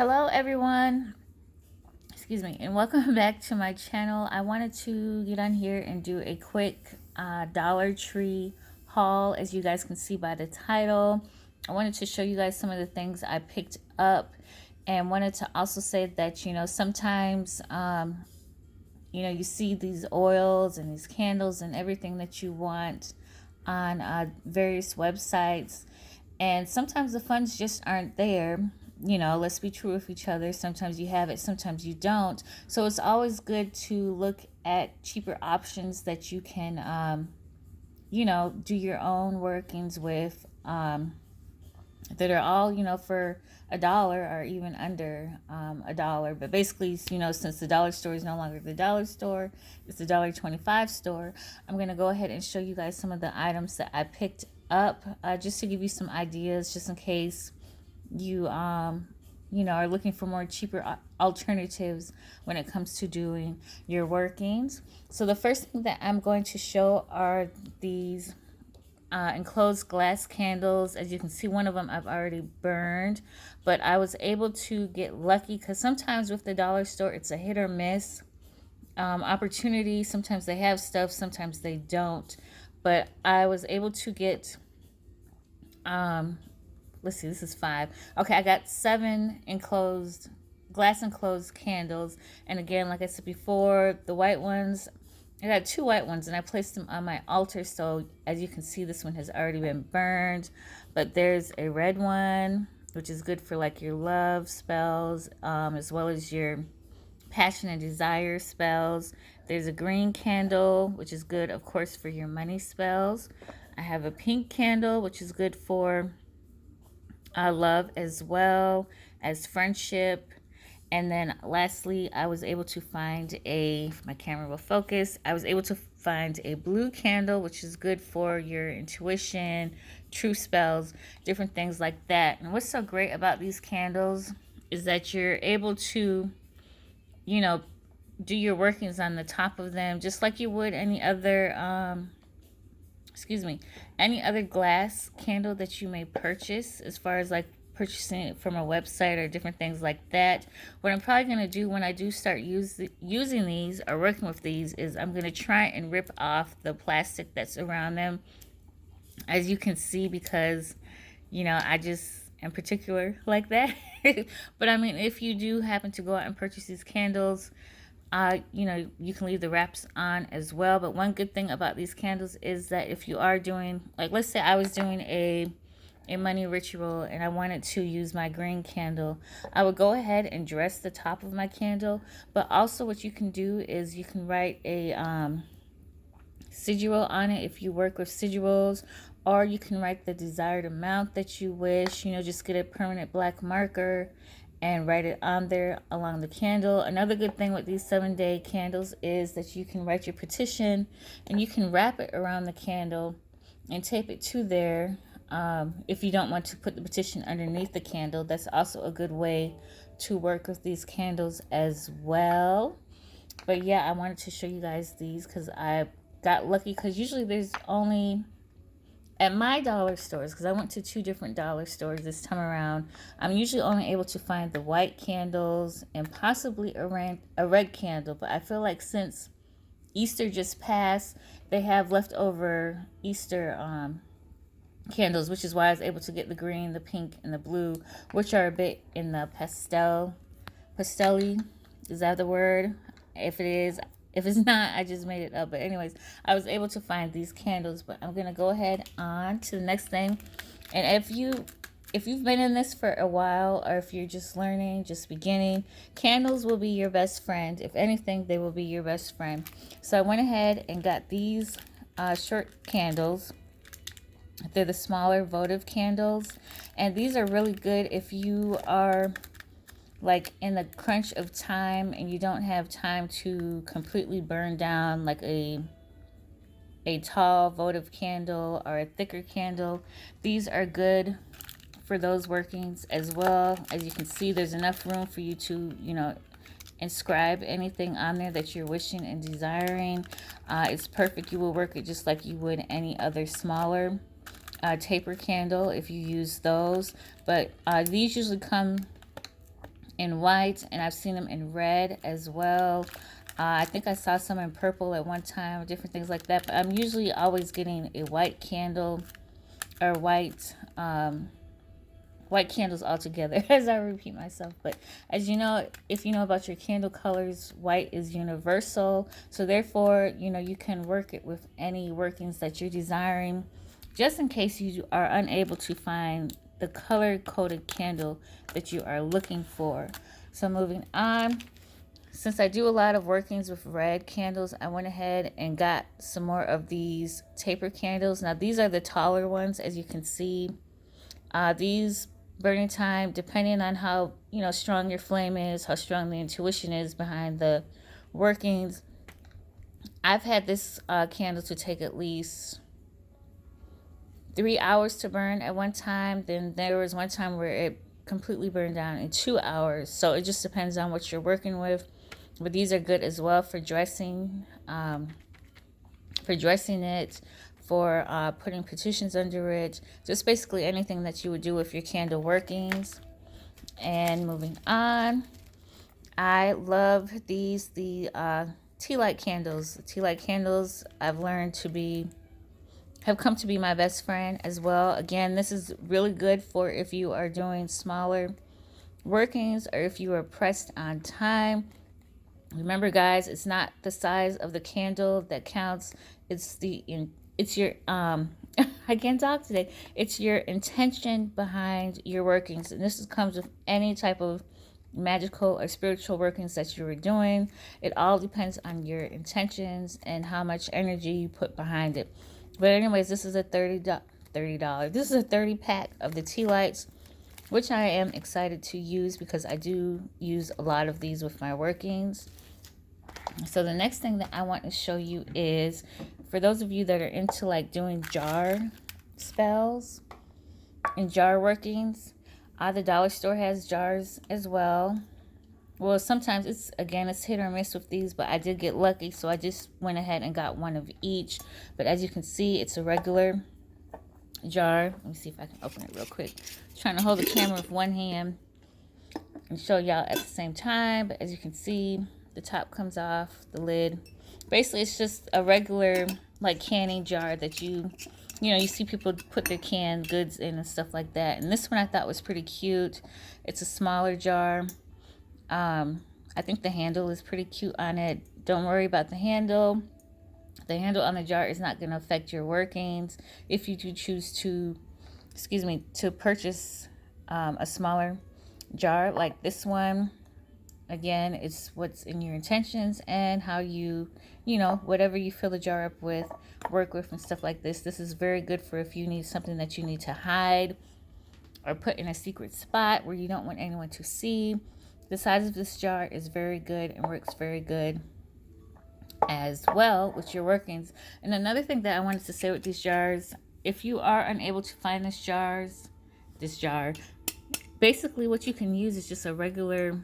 Hello everyone, excuse me, and welcome back to my channel. I wanted to get on here and do a quick Dollar Tree haul. As you guys can see by the title, I wanted to show you guys some of the things I picked up, and wanted to also say that sometimes you see these oils and these candles and everything that you want on various websites, and sometimes the funds just aren't there. Let's be true with each other. Sometimes you have it, sometimes you don't. So it's always good to look at cheaper options that you can do your own workings with, that are all for $1 or even under $1. But basically, since the dollar store is no longer the dollar store, it's the $1.25 store, I'm going to go ahead and show you guys some of the items that I picked up, just to give you some ideas, just in case you are looking for more cheaper alternatives when it comes to doing your workings. So the first thing that I'm going to show are these enclosed glass candles. As you can see, one of them I've already burned, but I was able to get lucky because sometimes with the dollar store it's a hit or miss opportunity. Sometimes they have stuff, sometimes they don't, but I was able to get let's see, this is 5. Okay, I got 7 glass enclosed candles. And again, like I said before, the white ones, I got 2 white ones and I placed them on my altar. So as you can see, this one has already been burned, but there's a red one, which is good for like your love spells, as well as your passion and desire spells. There's a green candle, which is good, of course, for your money spells. I have a pink candle, which is good for love as well as friendship. And then lastly, I was able to find if my camera will focus, I was able to find a blue candle, which is good for your intuition, true spells, different things like that. And what's so great about these candles is that you're able to, do your workings on the top of them just like you would any other any other glass candle that you may purchase, as far as like purchasing it from a website or different things like that. What I'm probably going to do when I do start using these or working with these is I'm going to try and rip off the plastic that's around them, as you can see, because I just am particular like that. But I mean, if you do happen to go out and purchase these candles, you can leave the wraps on as well. But one good thing about these candles is that if you are doing, like, let's say I was doing a money ritual and I wanted to use my green candle, I would go ahead and dress the top of my candle. But also what you can do is you can write a sigil on it if you work with sigils, or you can write the desired amount that you wish. Just get a permanent black marker and write it on there along the candle. Another good thing with these 7-day candles is that you can write your petition and you can wrap it around the candle and tape it to there. If you don't want to put the petition underneath the candle, that's also a good way to work with these candles as well. But yeah, I wanted to show you guys these because I got lucky, because usually there's only, at my dollar stores, because I went to 2 different dollar stores this time around, I'm usually only able to find the white candles and possibly a red candle. But I feel like since Easter just passed, they have leftover Easter candles, which is why I was able to get the green, the pink, and the blue, which are a bit in the pastel-y. Is that the word? If it is, if it's not, I just made it up. But anyways, I was able to find these candles. But I'm gonna go ahead on to the next thing. And if you've been in this for a while, or if you're just learning, just beginning, candles will be your best friend. If anything, they will be your best friend. So I went ahead and got these short candles. They're the smaller votive candles, and these are really good if you are like in the crunch of time and you don't have time to completely burn down like a tall votive candle or a thicker candle. These are good for those workings as well. As you can see, there's enough room for you to inscribe anything on there that you're wishing and desiring. It's perfect. You will work it just like you would any other smaller taper candle if you use those. But these usually come in white, and I've seen them in red as well. I think I saw some in purple at one time, different things like that. But I'm usually always getting a white candle or white candles altogether as I repeat myself. But as you know, if you know about your candle colors, white is universal. So therefore, you can work it with any workings that you're desiring, just in case you are unable to find the color coded candle that you are looking for. So moving on, since I do a lot of workings with red candles, I went ahead and got some more of these taper candles. Now these are the taller ones, as you can see. These burning time, depending on how strong your flame is, how strong the intuition is behind the workings. I've had this candle to take at least 3 hours to burn at one time. Then there was one time where it completely burned down in 2 hours. So it just depends on what you're working with. But these are good as well for dressing it, for putting petitions under it, just basically anything that you would do with your candle workings. And moving on, I love the tea light candles. The tea light candles I've learned have come to be my best friend as well. Again, this is really good for if you are doing smaller workings or if you are pressed on time. Remember, guys, it's not the size of the candle that counts. It's your I can't talk today. It's your intention behind your workings, and this comes with any type of magical or spiritual workings that you are doing. It all depends on your intentions and how much energy you put behind it. But anyways, this is a $30. This is a 30 pack of the tea lights, which I am excited to use because I do use a lot of these with my workings. So the next thing that I want to show you is, for those of you that are into like doing jar spells and jar workings, the dollar store has jars as well. Well, sometimes it's hit or miss with these, but I did get lucky, so I just went ahead and got one of each. But as you can see, it's a regular jar. Let me see if I can open it real quick. I'm trying to hold the camera with one hand and show y'all at the same time, but as you can see, the top comes off, the lid. Basically, it's just a regular like canning jar that you see people put their canned goods in and stuff like that. And this one I thought was pretty cute. It's a smaller jar. I think the handle is pretty cute on it. Don't worry about the handle. The handle on the jar is not going to affect your workings. If you do choose to purchase a smaller jar like this one, again, it's what's in your intentions and how whatever you fill the jar up with, work with and stuff like this. This is very good for if you need something that you need to hide or put in a secret spot where you don't want anyone to see. The size of this jar is very good and works very good as well with your workings. And another thing that I wanted to say with these jars, if you are unable to find this jar, basically what you can use is just a regular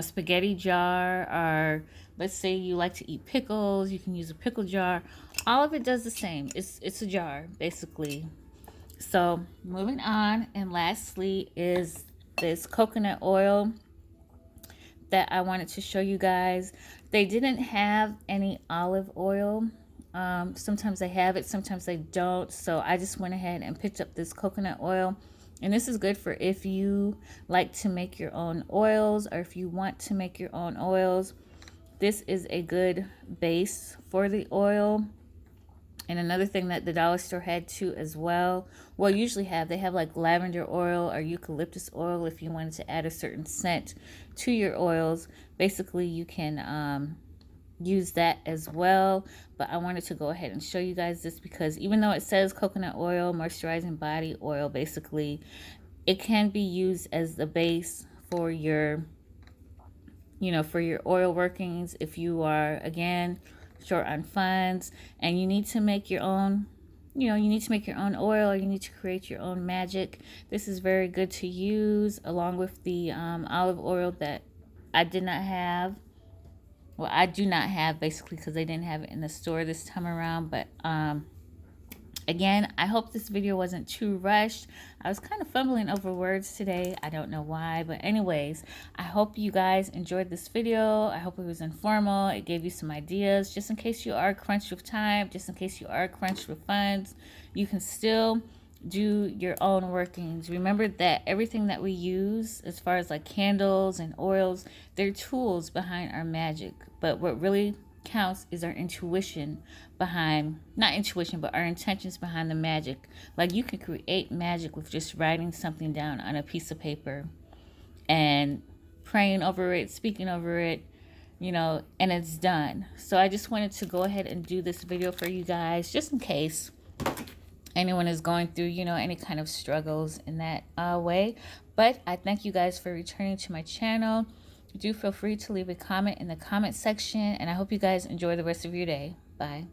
spaghetti jar, or let's say you like to eat pickles, you can use a pickle jar. All of it does the same. It's a jar basically. So moving on, and lastly is this coconut oil that I wanted to show you guys. They didn't have any olive oil. Sometimes they have it, sometimes they don't. So I just went ahead and picked up this coconut oil. And this is good for if you like to make your own oils, or if you want to make your own oils. This is a good base for the oil. And another thing that the dollar store had too as well, usually they have like lavender oil or eucalyptus oil if you wanted to add a certain scent to your oils. Basically, you can use that as well. But I wanted to go ahead and show you guys this because even though it says coconut oil, moisturizing body oil, basically, it can be used as the base for your oil workings if you are, again, short on funds and you need to make your own oil, or you need to create your own magic. This is very good to use along with the olive oil that I do not have basically because they didn't have it in the store this time around. But Again, I hope this video wasn't too rushed. I was kind of fumbling over words today. I don't know why, but anyways, I hope you guys enjoyed this video. I hope it was informal. It gave you some ideas, just in case you are crunched with time, just in case you are crunched with funds. You can still do your own workings. Remember that everything that we use, as far as like candles and oils, they're tools behind our magic. But what really counts is our intuition behind, not intuition, but our intentions behind the magic. Like, you can create magic with just writing something down on a piece of paper and praying over it, speaking over it, you know, and it's done. So I just wanted to go ahead and do this video for you guys, just in case anyone is going through, you know, any kind of struggles in that way. But I thank you guys for returning to my channel. Do feel free to leave a comment in the comment section, and I hope you guys enjoy the rest of your day. Bye.